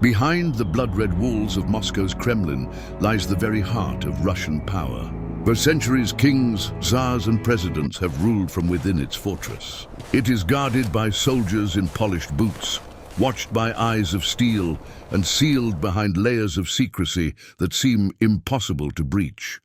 Behind the blood-red walls of Moscow's Kremlin lies the very heart of Russian power. For centuries, kings, tsars and presidents have ruled from within its fortress. It is guarded by soldiers in polished boots, watched by eyes of steel, and sealed behind layers of secrecy that seem impossible to breach.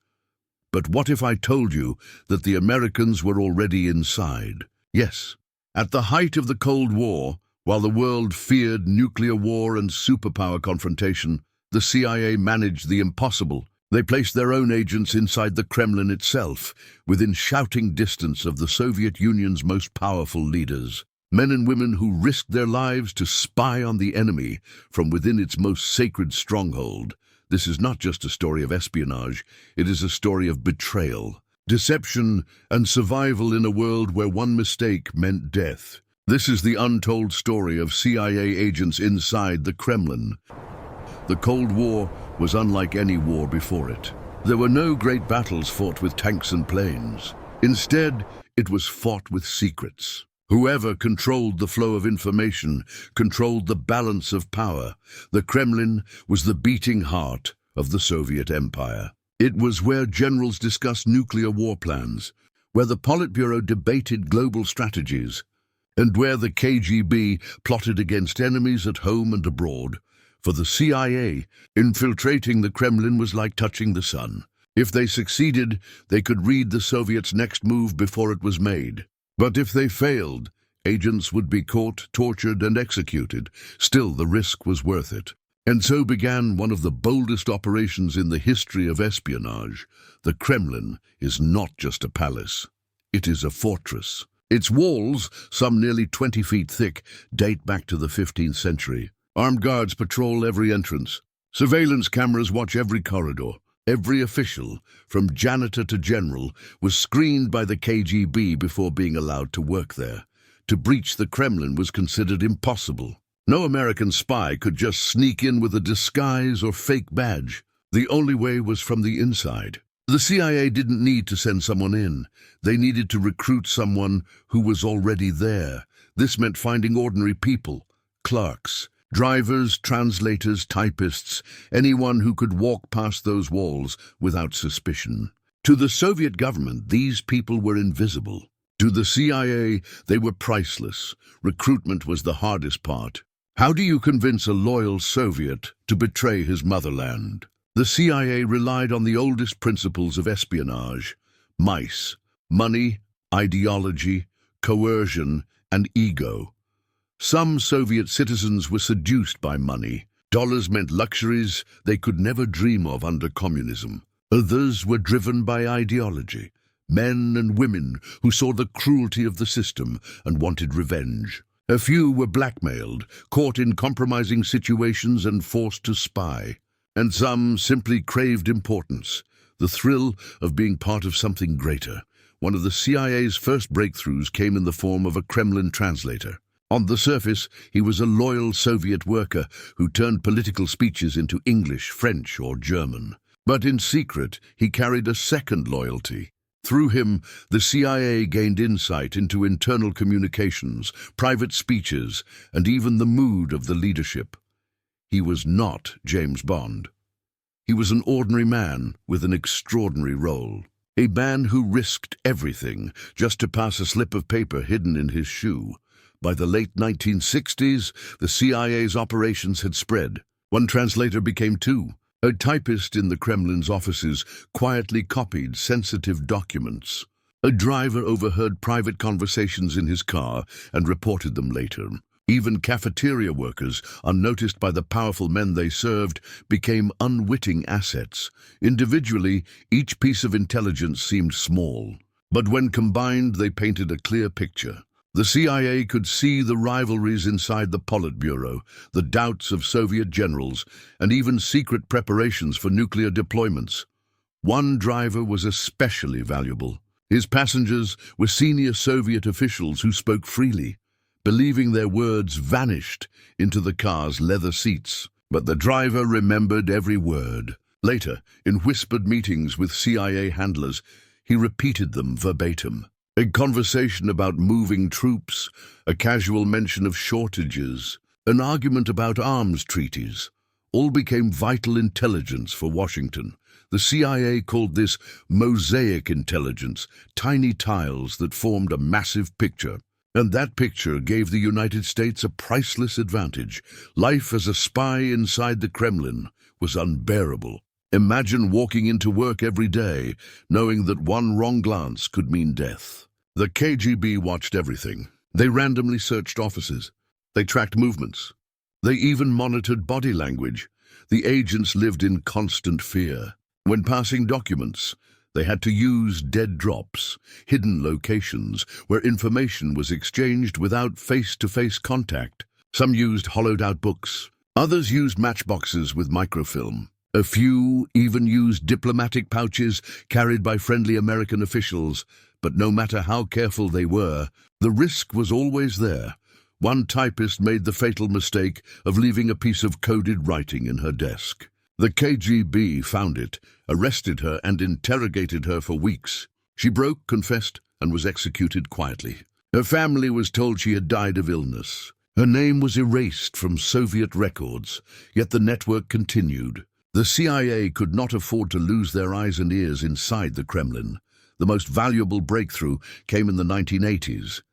But what if I told you that the Americans were already inside? Yes, at the height of the Cold War, while the world feared nuclear war and superpower confrontation, the CIA managed the impossible. They placed their own agents inside the Kremlin itself, within shouting distance of the Soviet Union's most powerful leaders. Men and women who risked their lives to spy on the enemy from within its most sacred stronghold. This is not just a story of espionage, it is a story of betrayal, deception, and survival in a world where one mistake meant death. This is the untold story of CIA agents inside the Kremlin. The Cold War was unlike any war before it. There were no great battles fought with tanks and planes. Instead, it was fought with secrets. Whoever controlled the flow of information controlled the balance of power. The Kremlin was the beating heart of the Soviet Empire. It was where generals discussed nuclear war plans, where the Politburo debated global strategies, and where the KGB plotted against enemies at home and abroad. For the CIA, infiltrating the Kremlin was like touching the sun. If they succeeded, they could read the Soviets' next move before it was made. But if they failed, agents would be caught, tortured, and executed. Still, the risk was worth it. And so began one of the boldest operations in the history of espionage. The Kremlin is not just a palace. It is a fortress. Its walls, some nearly 20 feet thick, date back to the 15th century. Armed guards patrol every entrance. Surveillance cameras watch every corridor. Every official, from janitor to general, was screened by the KGB before being allowed to work there. To breach the Kremlin was considered impossible. No American spy could just sneak in with a disguise or fake badge. The only way was from the inside. The CIA didn't need to send someone in. They needed to recruit someone who was already there. This meant finding ordinary people, clerks, drivers, translators, typists, anyone who could walk past those walls without suspicion. To the Soviet government, these people were invisible. To the CIA, they were priceless. Recruitment was the hardest part. How do you convince a loyal Soviet to betray his motherland? The CIA relied on the oldest principles of espionage: mice, money, ideology, coercion, and ego. Some Soviet citizens were seduced by money. Dollars meant luxuries they could never dream of under communism. Others were driven by ideology, men and women who saw the cruelty of the system and wanted revenge. A few were blackmailed, caught in compromising situations and forced to spy. And some simply craved importance, the thrill of being part of something greater. One of the CIA's first breakthroughs came in the form of a Kremlin translator. On the surface, he was a loyal Soviet worker who turned political speeches into English, French, or German. But in secret, he carried a second loyalty. Through him, the CIA gained insight into internal communications, private speeches, and even the mood of the leadership. He was not James Bond. He was an ordinary man with an extraordinary role. A man who risked everything just to pass a slip of paper hidden in his shoe. By the late 1960s, the CIA's operations had spread. One translator became two. A typist in the Kremlin's offices quietly copied sensitive documents. A driver overheard private conversations in his car and reported them later. Even cafeteria workers, unnoticed by the powerful men they served, became unwitting assets. Individually, each piece of intelligence seemed small. But when combined, they painted a clear picture. The CIA could see the rivalries inside the Politburo, the doubts of Soviet generals, and even secret preparations for nuclear deployments. One driver was especially valuable. His passengers were senior Soviet officials who spoke freely, believing their words vanished into the car's leather seats. But the driver remembered every word. Later, in whispered meetings with CIA handlers, he repeated them verbatim. A conversation about moving troops, a casual mention of shortages, an argument about arms treaties, all became vital intelligence for Washington. The CIA called this Mosaic intelligence, tiny tiles that formed a massive picture. And that picture gave the United States a priceless advantage. Life as a spy inside the Kremlin was unbearable. Imagine walking into work every day, knowing that one wrong glance could mean death. The KGB watched everything. They randomly searched offices. They tracked movements. They even monitored body language. The agents lived in constant fear. When passing documents, they had to use dead drops, hidden locations where information was exchanged without face-to-face contact. Some used hollowed-out books. Others used matchboxes with microfilm. A few even used diplomatic pouches carried by friendly American officials. But no matter how careful they were, the risk was always there. One typist made the fatal mistake of leaving a piece of coded writing in her desk. The KGB found it, arrested her, and interrogated her for weeks. She broke, confessed, and was executed quietly. Her family was told she had died of illness. Her name was erased from Soviet records, yet the network continued. The CIA could not afford to lose their eyes and ears inside the Kremlin. The most valuable breakthrough came in the 1980s.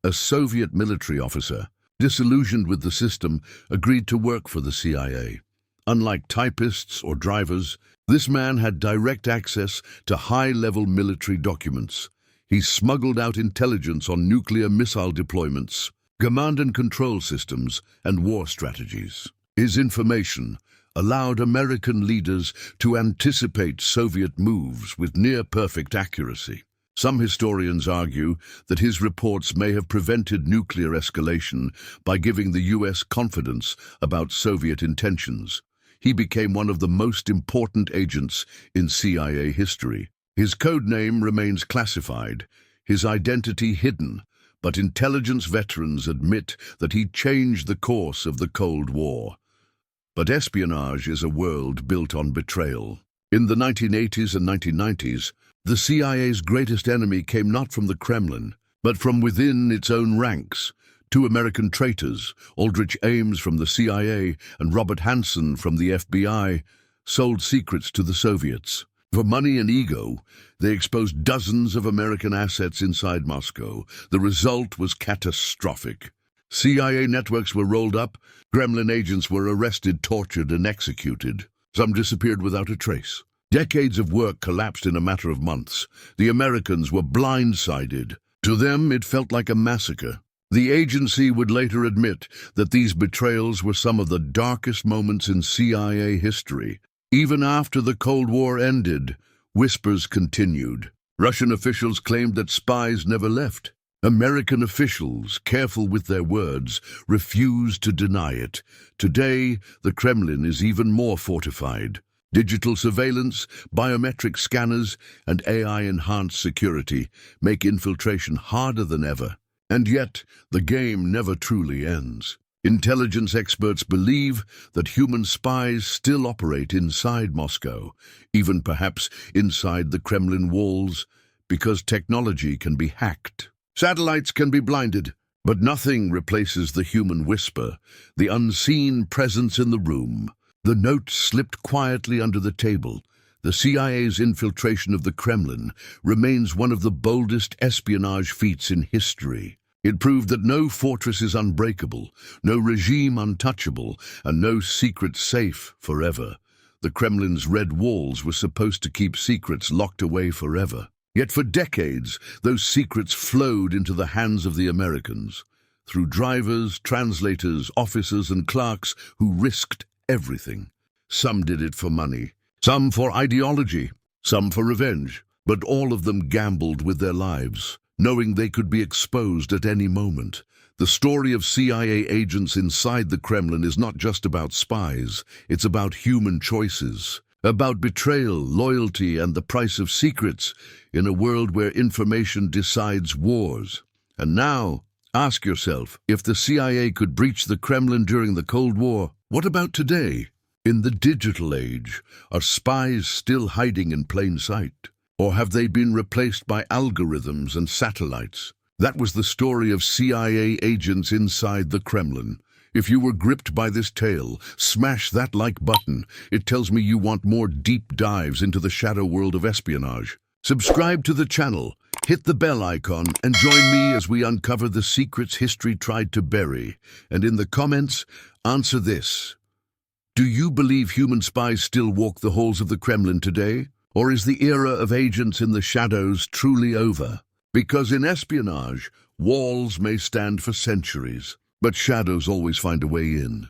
A Soviet military officer, disillusioned with the system, agreed to work for the CIA. Unlike typists or drivers, this man had direct access to high-level military documents. He smuggled out intelligence on nuclear missile deployments, command and control systems, and war strategies. His information allowed American leaders to anticipate Soviet moves with near-perfect accuracy. Some historians argue that his reports may have prevented nuclear escalation by giving the US confidence about Soviet intentions. He became one of the most important agents in CIA history. His code name remains classified, his identity hidden, but intelligence veterans admit that he changed the course of the Cold War. But espionage is a world built on betrayal. In the 1980s and 1990s, the CIA's greatest enemy came not from the Kremlin, but from within its own ranks. Two American traitors, Aldrich Ames from the CIA and Robert Hansen from the FBI, sold secrets to the Soviets. For money and ego, they exposed dozens of American assets inside Moscow. The result was catastrophic. CIA networks were rolled up, Kremlin agents were arrested, tortured, and executed. Some disappeared without a trace. Decades of work collapsed in a matter of months. The Americans were blindsided. To them, it felt like a massacre. The agency would later admit that these betrayals were some of the darkest moments in CIA history. Even after the Cold War ended, whispers continued. Russian officials claimed that spies never left. American officials, careful with their words, refused to deny it. Today, the Kremlin is even more fortified. Digital surveillance, biometric scanners, and AI-enhanced security make infiltration harder than ever. And yet, the game never truly ends. Intelligence experts believe that human spies still operate inside Moscow, even perhaps inside the Kremlin walls, because technology can be hacked. Satellites can be blinded, but nothing replaces the human whisper, the unseen presence in the room. The note slipped quietly under the table. The CIA's infiltration of the Kremlin remains one of the boldest espionage feats in history. It proved that no fortress is unbreakable, no regime untouchable, and no secret safe forever. The Kremlin's red walls were supposed to keep secrets locked away forever. Yet for decades, those secrets flowed into the hands of the Americans, through drivers, translators, officers, and clerks who risked everything. Some did it for money, some for ideology, some for revenge, but all of them gambled with their lives, knowing they could be exposed at any moment. The story of CIA agents inside the Kremlin is not just about spies, it's about human choices, about betrayal, loyalty, and the price of secrets in a world where information decides wars. And now, ask yourself, if the CIA could breach the Kremlin during the Cold War, what about today? In the digital age, are spies still hiding in plain sight? Or have they been replaced by algorithms and satellites? That was the story of CIA agents inside the Kremlin. If you were gripped by this tale, smash that like button. It tells me you want more deep dives into the shadow world of espionage. Subscribe to the channel, hit the bell icon, and join me as we uncover the secrets history tried to bury. And in the comments, answer this. Do you believe human spies still walk the halls of the Kremlin today? Or is the era of agents in the shadows truly over? Because in espionage, walls may stand for centuries, but shadows always find a way in.